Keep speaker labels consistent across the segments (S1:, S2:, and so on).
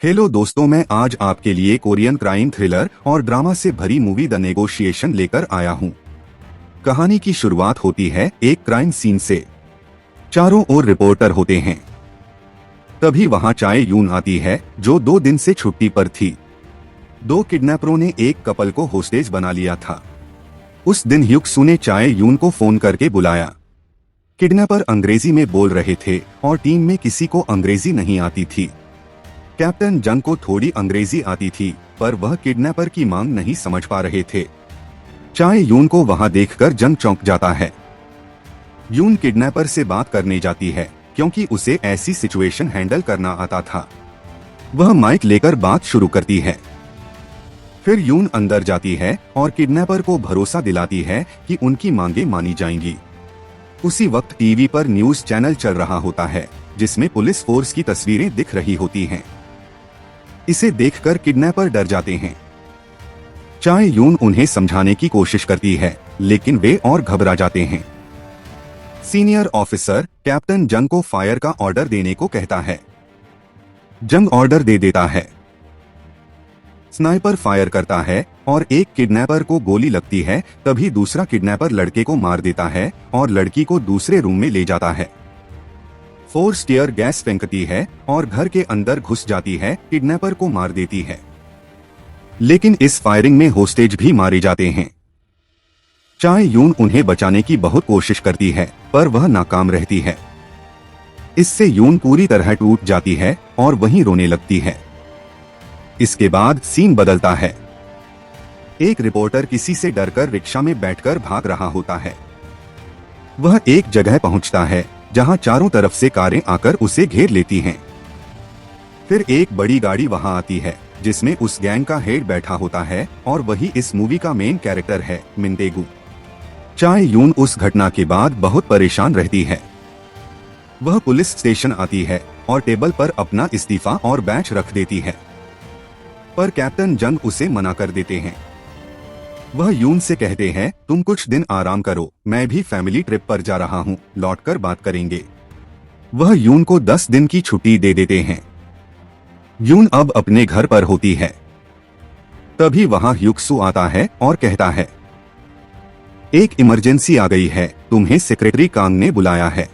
S1: Hello दोस्तों, मैं आज आपके लिए कोरियन क्राइम थ्रिलर और ड्रामा से भरी मूवी द नेगोशिएशन लेकर आया हूँ। कहानी की शुरुआत होती है एक क्राइम सीन से। चारों ओर रिपोर्टर होते हैं। तभी वहाँ चाय यून आती है जो 2 दिन से छुट्टी पर थी। 2 किडनैपरों ने एक कपल को होस्टेज बना लिया था। उस दिन ह्युक्सू ने चाय यून को फोन करके बुलाया। किडनैपर अंग्रेजी में बोल रहे थे और टीम में किसी को अंग्रेजी नहीं आती थी। कैप्टन जंग को थोड़ी अंग्रेजी आती थी, पर वह किडनैपर की मांग नहीं समझ पा रहे थे। चाय यून को वहां देखकर जंग चौंक जाता है। यून किडनैपर से बात करने जाती है क्योंकि उसे ऐसी सिचुएशन हैंडल करना आता था। वह माइक लेकर बात शुरू करती है। फिर यून अंदर जाती है और किडनैपर को भरोसा दिलाती है कि उनकी मांगे मानी जाएंगी। उसी वक्त टीवी पर न्यूज चैनल चल रहा होता है जिसमें पुलिस फोर्स की तस्वीरें दिख रही होती हैं। इसे देखकर किडनैपर डर जाते हैं। चाय यून उन्हें समझाने की कोशिश करती है, लेकिन वे और घबरा जाते हैं। सीनियर ऑफिसर कैप्टन जंग को फायर का ऑर्डर देने को कहता है। जंग ऑर्डर दे देता है। स्नाइपर फायर करता है और एक किडनैपर को गोली लगती है। तभी दूसरा किडनैपर लड़के को मार देता है और लड़की को दूसरे रूम में ले जाता है। फोर्स टीयर गैस फेंकती है और घर के अंदर घुस जाती है, किडनैपर को मार देती है। लेकिन इस फायरिंग में होस्टेज भी मारे जाते हैं। चाय यून उन्हें बचाने की बहुत कोशिश करती है, पर वह नाकाम रहती है। इससे यून पूरी तरह टूट जाती है और वहीं रोने लगती है। इसके बाद सीन बदलता है। एक रिपोर्टर किसी से डरकर रिक्शा में बैठकर भाग रहा होता है। वह एक जगह पहुंचता है जहां चारों तरफ से कारें आकर उसे घेर लेती हैं। फिर एक बड़ी गाड़ी वहां आती है जिसमें उस गैंग का हेड बैठा होता है और वही इस मूवी का मेन कैरेक्टर है, मिन डेगू। चाय यून उस घटना के बाद बहुत परेशान रहती है। वह पुलिस स्टेशन आती है और टेबल पर अपना इस्तीफा और बैच रख देती है, पर कैप्टन जंग उसे मना कर देते हैं। वह यून से कहते हैं, तुम कुछ दिन आराम करो, मैं भी फैमिली ट्रिप पर जा रहा हूँ, लौटकर बात करेंगे। वह यून को 10 दिन की छुट्टी दे देते हैं। यून अब अपने घर पर होती है। तभी वहां ह्युक्सू आता है और कहता है, एक इमरजेंसी आ गई है, तुम्हें सेक्रेटरी कांग ने बुलाया है।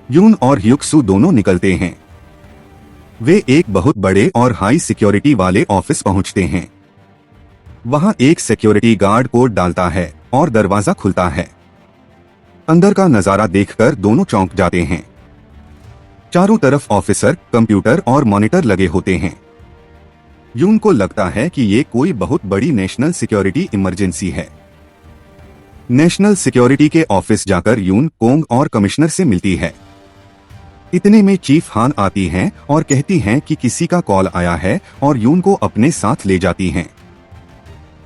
S1: यून और ह्युक्सू दोनों निकलते हैं। वे एक बहुत बड़े और हाई सिक्योरिटी वाले ऑफिस पहुंचते हैं। वहां एक सिक्योरिटी गार्ड कोड डालता है और दरवाजा खुलता है। अंदर का नजारा देखकर दोनों चौंक जाते हैं। चारों तरफ ऑफिसर, कंप्यूटर और मॉनिटर लगे होते हैं। यून को लगता है कि ये कोई बहुत बड़ी नेशनल सिक्योरिटी इमरजेंसी है। नेशनल सिक्योरिटी के ऑफिस जाकर यून कोंग और कमिश्नर से मिलती है। इतने में चीफ हान आती हैं और कहती हैं कि किसी का कॉल आया है और यून को अपने साथ ले जाती हैं।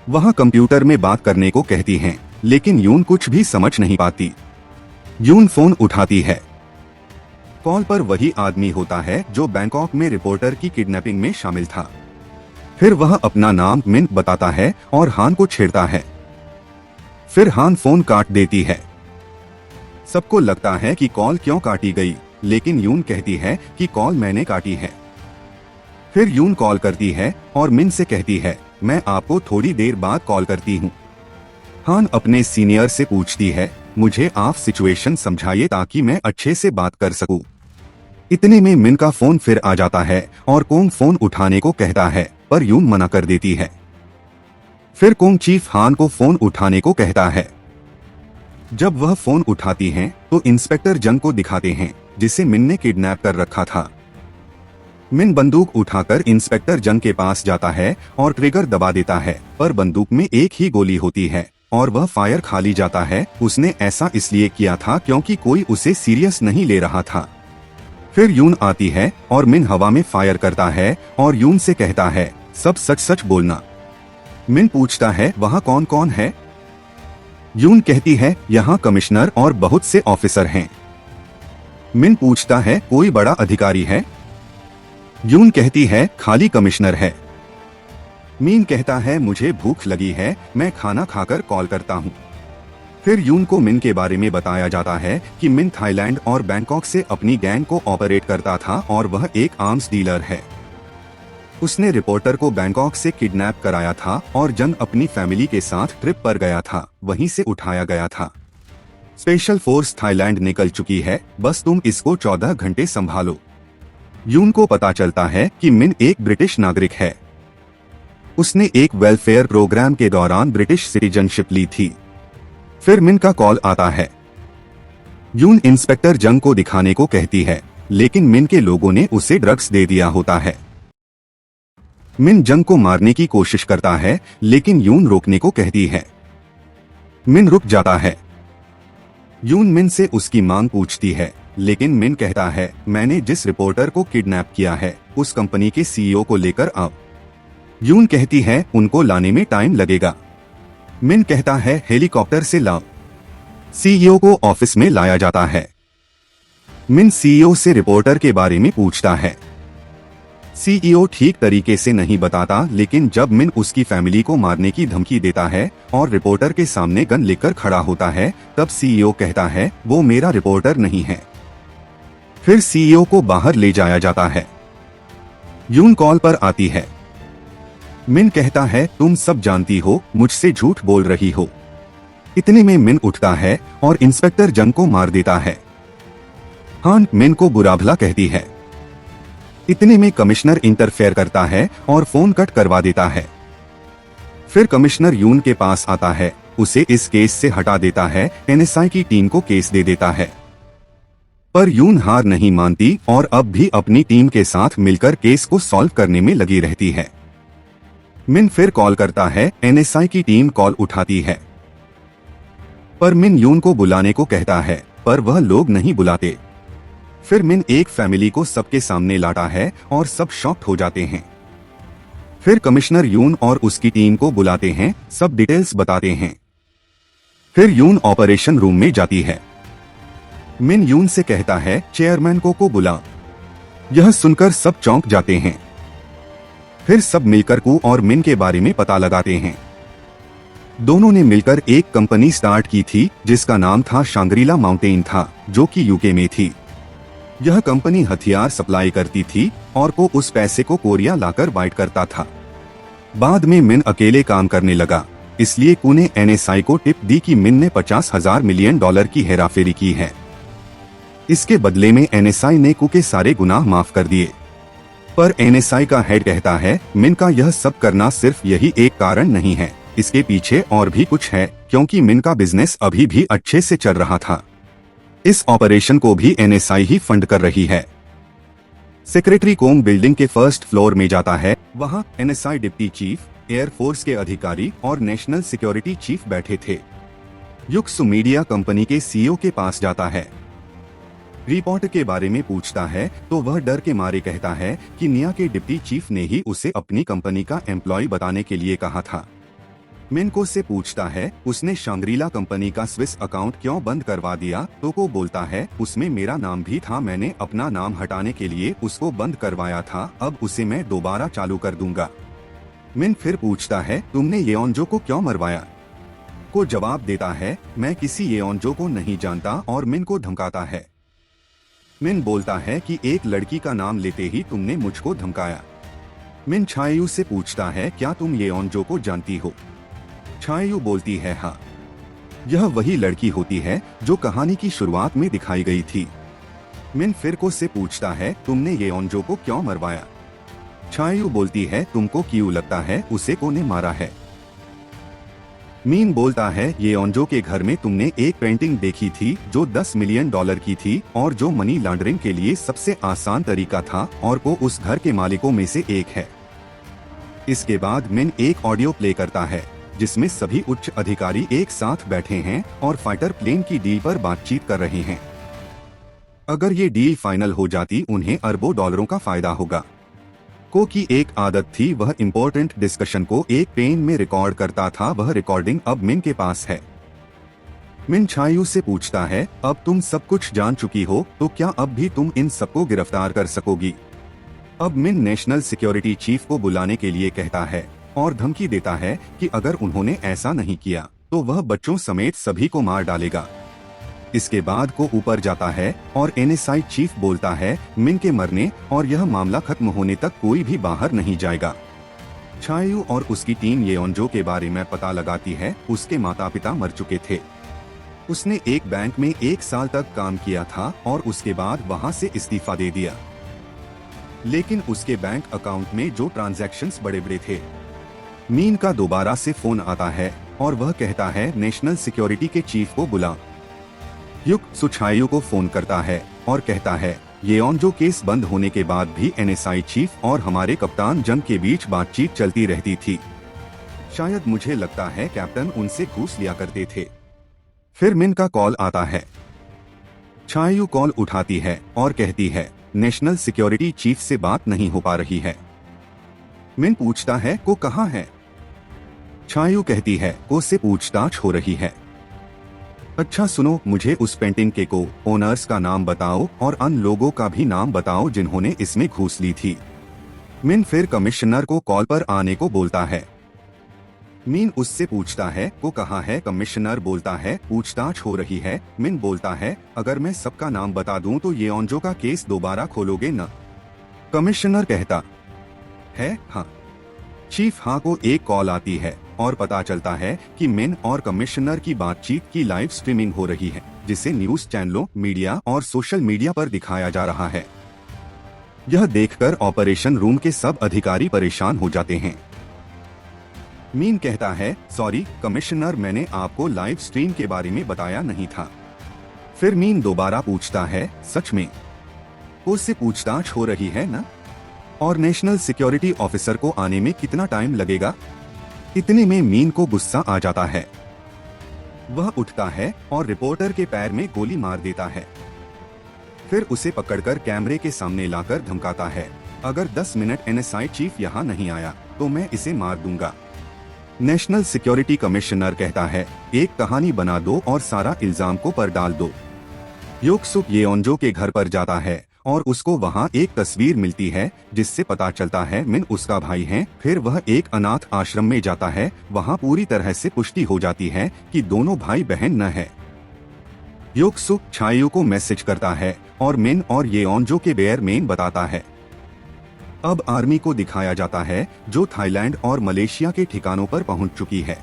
S1: वहां कंप्यूटर में बात करने को कहती हैं, लेकिन यून कुछ भी समझ नहीं पाती। यून फोन उठाती है। कॉल पर वही आदमी होता है जो बैंकॉक में रिपोर्टर की किडनैपिंग में शामिल था। फिर वह अपना नाम मिन बताता है और हान को छेड़ता है। फिर हान फोन काट देती है। सबको लगता है कि कॉल क्यों काटी गई, लेकिन यून कहती है कि कॉल मैंने काटी है। फिर यून कॉल करती है और मिन से कहती है, मैं आपको थोड़ी देर बाद कॉल करती हूँ। हान अपने सीनियर से पूछती है, मुझे आप सिचुएशन समझाइए ताकि मैं अच्छे से बात कर सकूं। इतने में मिन का फोन फिर आ जाता है और कोंग फोन उठाने को कहता है, पर यून मना कर देती है। फिर कोंग चीफ हान को फोन उठाने को कहता है। जब वह फोन उठाती हैं, तो इंस्पेक्टर जंग को दिखाते हैं जिसे मिन ने किडनैप कर रखा था। मिन बंदूक उठाकर इंस्पेक्टर जंग के पास जाता है और ट्रिगर दबा देता है, पर बंदूक में एक ही गोली होती है और वह फायर खाली जाता है। उसने ऐसा इसलिए किया था क्योंकि कोई उसे सीरियस नहीं ले रहा था। फिर यून आती है और मिन हवा में फायर करता है और यून से कहता है, सब सच सच बोलना। मिन पूछता है, वहाँ कौन कौन है? यून कहती है, यहाँ कमिश्नर और बहुत से ऑफिसर हैं। मिन पूछता है, कोई बड़ा अधिकारी है? यून कहती है, खाली कमिश्नर है। मीन कहता है, मुझे भूख लगी है, मैं खाना खाकर कॉल करता हूँ। फिर यून को मिन के बारे में बताया जाता है कि मिन थाईलैंड और बैंकॉक से अपनी गैंग को ऑपरेट करता था और वह एक आर्म्स डीलर है। उसने रिपोर्टर को बैंकॉक से किडनैप कराया था और जंग अपनी फैमिली के साथ ट्रिप पर गया था, वहीं से उठाया गया था। स्पेशल फोर्स थाईलैंड निकल चुकी है, बस तुम इसको 14 घंटे संभालो। यून को पता चलता है कि मिन एक ब्रिटिश नागरिक है। उसने एक वेलफेयर प्रोग्राम के दौरान ब्रिटिश सिटीजनशिप ली थी। फिर मिन का कॉल आता है। यून इंस्पेक्टर जंग को दिखाने को कहती है, लेकिन मिन के लोगों ने उसे ड्रग्स दे दिया होता है। मिन जंग को मारने की कोशिश करता है, लेकिन यून रोकने को कहती है। मिन रुक जाता है। यून मिन से उसकी मांग पूछती है, लेकिन मिन कहता है, मैंने जिस रिपोर्टर को किडनैप किया है उस कंपनी के सीईओ को लेकर आओ। यून कहती है, उनको लाने में टाइम लगेगा। मिन कहता है, हेलीकॉप्टर से लाओ। सीईओ को ऑफिस में लाया जाता है। मिन सीईओ से रिपोर्टर के बारे में पूछता है। सीईओ ठीक तरीके से नहीं बताता, लेकिन जब मिन उसकी फैमिली को मारने की धमकी देता है और रिपोर्टर के सामने गन लेकर खड़ा होता है, तब सीईओ कहता है, वो मेरा रिपोर्टर नहीं है। फिर सीईओ को बाहर ले जाया जाता है। यून कॉल पर आती है। मिन कहता है, तुम सब जानती हो, मुझसे झूठ बोल रही हो। इतने में मिन उठता है और इंस्पेक्टर जंग को मार देता है। हान मिन को बुरा भला कहती है। इतने में कमिश्नर इंटरफेयर करता है और फोन कट करवा देता है। फिर कमिश्नर यून के पास आता है, उसे इस केस से हटा देता है, एनएसआई की टीम को केस दे देता है। पर यून हार नहीं मानती और अब भी अपनी टीम के साथ मिलकर केस को सॉल्व करने में लगी रहती है। मिन फिर कॉल करता है, एनएसआई की टीम कॉल उठाती है। पर मिन यून को बुलाने को कहता है, पर वह लोग नहीं बुलाते। फिर मिन एक फैमिली को सबके सामने लाता है और सब शॉक्ड हो जाते हैं। फिर कमिश्नर यून और उसकी टीम को बुलाते हैं, सब डिटेल्स बताते हैं। फिर यून ऑपरेशन रूम में जाती है। मिन यून से कहता है, चेयरमैन को बुला। यह सुनकर सब चौंक जाते हैं। फिर सब मिलकर कू और मिन के बारे में पता लगाते हैं। दोनों ने मिलकर एक कंपनी स्टार्ट की थी जिसका नाम था शांग्रीला माउंटेन था, जो कि यूके में थी। यह कंपनी हथियार सप्लाई करती थी और को उस पैसे को कोरिया लाकर बाइट करता था। बाद में मिन अकेले काम करने लगा, इसलिए कू ने एनएसआई को टिप दी कि मिन ने 50,000 मिलियन डॉलर की हेराफेरी की है। इसके बदले में एनएसआई ने कू के सारे गुनाह माफ कर दिए। पर एनएसआई का हेड कहता है, मिन का यह सब करना सिर्फ यही एक कारण नहीं है, इसके पीछे और भी कुछ है, क्योंकि मिन का बिजनेस अभी भी अच्छे से चल रहा था। इस ऑपरेशन को भी एनएसआई ही फंड कर रही है। सेक्रेटरी कोंग बिल्डिंग के फर्स्ट फ्लोर में जाता है। वहां एनएसआई डिप्टी चीफ, एयरफोर्स के अधिकारी और नेशनल सिक्योरिटी चीफ बैठे थे। युक्सु मीडिया कंपनी के सीईओ के पास जाता है। रिपोर्ट के बारे में पूछता है तो वह डर के मारे कहता है कि निया के डिप्टी चीफ ने ही उसे अपनी कंपनी का एम्प्लॉय बताने के लिए कहा था। मिन को से पूछता है, उसने शांग्रीला कंपनी का स्विस अकाउंट क्यों बंद करवा दिया, तो को बोलता है, उसमें मेरा नाम भी था, मैंने अपना नाम हटाने के लिए उसको बंद करवाया था, अब उसे मैं दोबारा चालू कर दूंगा। मिन फिर पूछता है, तुमने येओन्जो को क्यों मरवाया? को जवाब देता है, मैं किसी येओन्जो को नहीं जानता, और मिन को धमकाता है। मिन बोलता है कि एक लड़की का नाम लेते ही तुमने मुझको धमकाया। मिन छायू से पूछता है, क्या तुम येओन्जो को जानती हो? छायू बोलती है, हाँ, यह वही लड़की होती है जो कहानी की शुरुआत में दिखाई गई थी। मिन फिर को से पूछता है, तुमने येओन्जो को क्यों मरवाया? छायू बोलती है, तुमको क्यों लगता है उसे को ने मारा है? मीन बोलता है, येओन्जो के घर में तुमने एक पेंटिंग देखी थी जो 10 मिलियन डॉलर की थी और जो मनी लॉन्ड्रिंग के लिए सबसे आसान तरीका था, और को उस घर के मालिकों में से एक है। इसके बाद मिन एक ऑडियो प्ले करता है जिसमें सभी उच्च अधिकारी एक साथ बैठे हैं और फाइटर प्लेन की डील पर बातचीत कर रहे हैं। अगर ये डील फाइनल हो जाती उन्हें अरबों डॉलरों का फायदा होगा। को की एक आदत थी, वह इम्पोर्टेंट डिस्कशन को एक पेन में रिकॉर्ड करता था। वह रिकॉर्डिंग अब मिन के पास है। मिन छायू से पूछता है, अब तुम सब कुछ जान चुकी हो तो क्या अब भी तुम इन सबको गिरफ्तार कर सकोगी? अब मिन नेशनल सिक्योरिटी चीफ को बुलाने के लिए कहता है और धमकी देता है कि अगर उन्होंने ऐसा नहीं किया तो वह बच्चों समेत सभी को मार डालेगा। इसके बाद को ऊपर जाता है और एनएसआई चीफ बोलता है मिन के मरने और यह मामला खत्म होने तक कोई भी बाहर नहीं जाएगा। चायू और उसकी टीम येओन्जो के बारे में पता लगाती है। उसके माता पिता मर चुके थे। उसने एक बैंक में 1 साल तक काम किया था और उसके बाद वहां से इस्तीफा दे दिया। लेकिन उसके बैंक अकाउंट में जो ट्रांजैक्शंस बड़े बड़े थे। मीन का दोबारा से फोन आता है और वह कहता है नेशनल सिक्योरिटी के चीफ को बुला। युक सुचायू को फोन करता है और कहता है येओन्जो केस बंद होने के बाद भी एनएसआई चीफ और हमारे कप्तान जंग के बीच बातचीत चलती रहती थी। शायद मुझे लगता है कैप्टन उनसे घूस लिया करते थे। फिर मिन का कॉल आता है। चायू कॉल उठाती है और कहती है नेशनल सिक्योरिटी चीफ से बात नहीं हो पा रही है। मिन पूछता है को कहाँ है। चायू कहती है को से पूछताछ हो रही है। अच्छा सुनो, मुझे उस पेंटिंग के को ओनर्स का नाम बताओ और अन्य लोगों का भी नाम बताओ जिन्होंने इसमें घूस ली थी। मिन फिर कमिश्नर को कॉल पर आने को बोलता है। मिन उससे पूछता है को कहाँ है। कमिश्नर बोलता है पूछताछ हो रही है। मिन बोलता है अगर मैं सबका नाम बता दूं तो येओन्जो का केस दोबारा खोलोगे न। कमिश्नर कहता है हाँ। चीफ हाँ को एक कॉल आती है और पता चलता है कि मिन और कमिश्नर की बातचीत की लाइव स्ट्रीमिंग हो रही है, जिसे न्यूज चैनलों, मीडिया और सोशल मीडिया पर दिखाया जा रहा है। यह देखकर ऑपरेशन रूम के सब अधिकारी परेशान हो जाते हैं। मीन कहता है सॉरी कमिश्नर, मैंने आपको लाइव स्ट्रीम के बारे में बताया नहीं था। फिर मीन दोबारा पूछता है सच में उससे पूछताछ हो रही है ना? और नेशनल सिक्योरिटी ऑफिसर को आने में कितना टाइम लगेगा? इतने में मीन को गुस्सा आ जाता है। वह उठता है और रिपोर्टर के पैर में गोली मार देता है। फिर उसे पकड़कर कैमरे के सामने लाकर धमकाता है अगर 10 मिनट एनएसआई चीफ यहाँ नहीं आया तो मैं इसे मार दूंगा। नेशनल सिक्योरिटी कमिश्नर कहता है एक कहानी बना दो और सारा इल्जाम को पर डाल दो। योक्सुक येओन्जो के घर पर जाता है और उसको वहाँ एक तस्वीर मिलती है जिससे पता चलता है मिन उसका भाई है। फिर वह एक अनाथ आश्रम में जाता है। वहाँ पूरी तरह से पुष्टि हो जाती है कि दोनों भाई बहन न है। योक्सुक चायू को मैसेज करता है और मिन और येओन्जो के बेयर मेन बताता है। अब आर्मी को दिखाया जाता है जो थाईलैंड और मलेशिया के ठिकानों पर पहुंच चुकी है।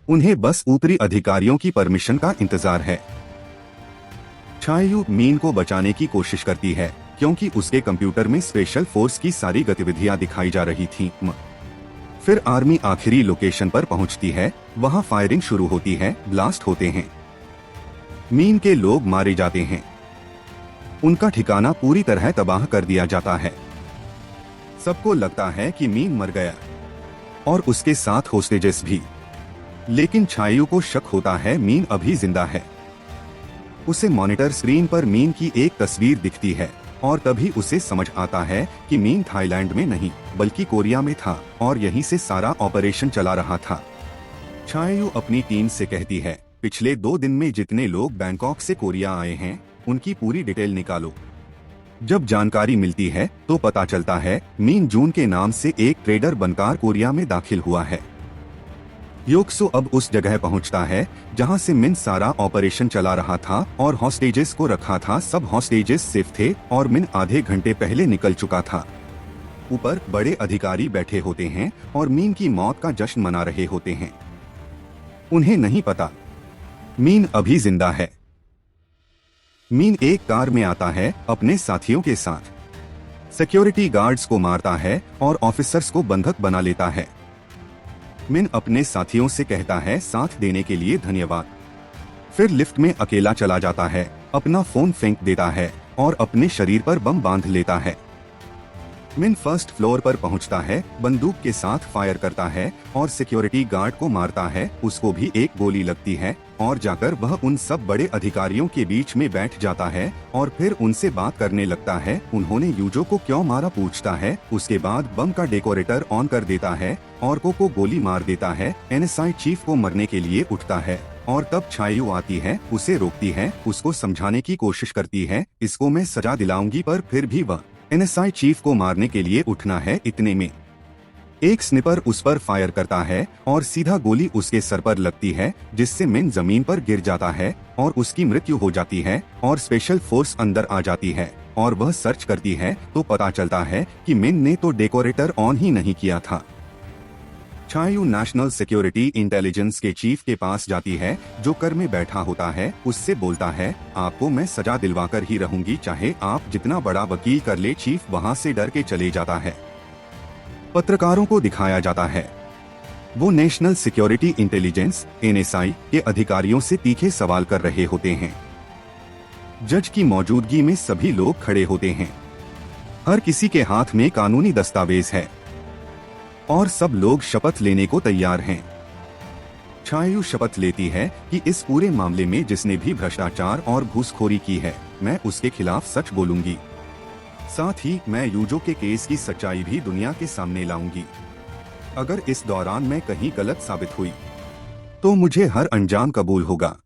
S1: उन्हें बस ऊपरी अधिकारियों की परमिशन का इंतजार है। चायू मीन को बचाने की कोशिश करती है क्योंकि उसके कंप्यूटर में स्पेशल फोर्स की सारी गतिविधियां दिखाई जा रही थीं। फिर आर्मी आखिरी लोकेशन पर पहुंचती है। वहां फायरिंग शुरू होती है, ब्लास्ट होते हैं। मीन के लोग मारे जाते हैं। उनका ठिकाना पूरी तरह तबाह कर दिया जाता है। सबको लगता है कि मीन मर गया और उसके साथ होस्टेजेस भी। लेकिन चायू को शक होता है मीन अभी जिंदा है। उसे मॉनिटर स्क्रीन पर मीन की एक तस्वीर दिखती है और तभी उसे समझ आता है कि मीन थाईलैंड में नहीं बल्कि कोरिया में था और यहीं से सारा ऑपरेशन चला रहा था। चायू अपनी टीम से कहती है पिछले 2 दिन में जितने लोग बैंकॉक से कोरिया आए हैं उनकी पूरी डिटेल निकालो। जब जानकारी मिलती है तो पता चलता है मीन जून के नाम से एक ट्रेडर बनकर कोरिया में दाखिल हुआ है। योक्सो अब उस जगह पहुंचता है जहां से मिन सारा ऑपरेशन चला रहा था और हॉस्टेजेस को रखा था। सब हॉस्टेजेस सेफ थे और मिन आधे घंटे पहले निकल चुका था। ऊपर बड़े अधिकारी बैठे होते हैं और मीन की मौत का जश्न मना रहे होते हैं। उन्हें नहीं पता मीन अभी जिंदा है। मीन एक कार में आता है अपने साथियों के साथ। सिक्योरिटी गार्ड्स को मारता है और ऑफिसर्स को बंधक बना लेता है। मिन अपने साथियों से कहता है साथ देने के लिए धन्यवाद। फिर लिफ्ट में अकेला चला जाता है, अपना फोन फेंक देता है और अपने शरीर पर बम बांध लेता है। मिन फर्स्ट फ्लोर पर पहुंचता है, बंदूक के साथ फायर करता है और सिक्योरिटी गार्ड को मारता है। उसको भी एक गोली लगती है और जाकर वह उन सब बड़े अधिकारियों के बीच में बैठ जाता है और फिर उनसे बात करने लगता है। उन्होंने यूजो को क्यों मारा पूछता है। उसके बाद बम का डेकोरेटर ऑन कर देता है और को गोली मार देता है। एनएसआई चीफ को मरने के लिए उठता है और तब चायू आती है, उसे रोकती है, उसको समझाने की कोशिश करती है इसको मैं सजा दिलाऊंगी, पर फिर भी वह एनएसआई चीफ को मारने के लिए उठना है। इतने में एक स्निपर उस पर फायर करता है और सीधा गोली उसके सर पर लगती है, जिससे मिन जमीन पर गिर जाता है और उसकी मृत्यु हो जाती है और स्पेशल फोर्स अंदर आ जाती है और वह सर्च करती है तो पता चलता है कि मिन ने तो डेकोरेटर ऑन ही नहीं किया था। चायू नेशनल सिक्योरिटी इंटेलिजेंस के चीफ के पास जाती है, जो कर में बैठा होता है। उससे बोलता है, आपको मैं सजा दिलवाकर ही रहूंगी, चाहे आप जितना बड़ा वकील कर ले। चीफ वहां से डर के चले जाता है। पत्रकारों को दिखाया जाता है वो नेशनल सिक्योरिटी इंटेलिजेंस (NSI) के अधिकारियों से तीखे सवाल कर रहे होते हैं। जज की मौजूदगी में सभी लोग खड़े होते हैं। हर किसी के हाथ में कानूनी दस्तावेज है और सब लोग शपथ लेने को तैयार हैं। चायू शपथ लेती है कि इस पूरे मामले में जिसने भी भ्रष्टाचार और घूसखोरी की है, मैं उसके खिलाफ सच बोलूंगी। साथ ही मैं यूजो के केस की सच्चाई भी दुनिया के सामने लाऊंगी। अगर इस दौरान मैं कहीं गलत साबित हुई तो मुझे हर अंजाम कबूल होगा।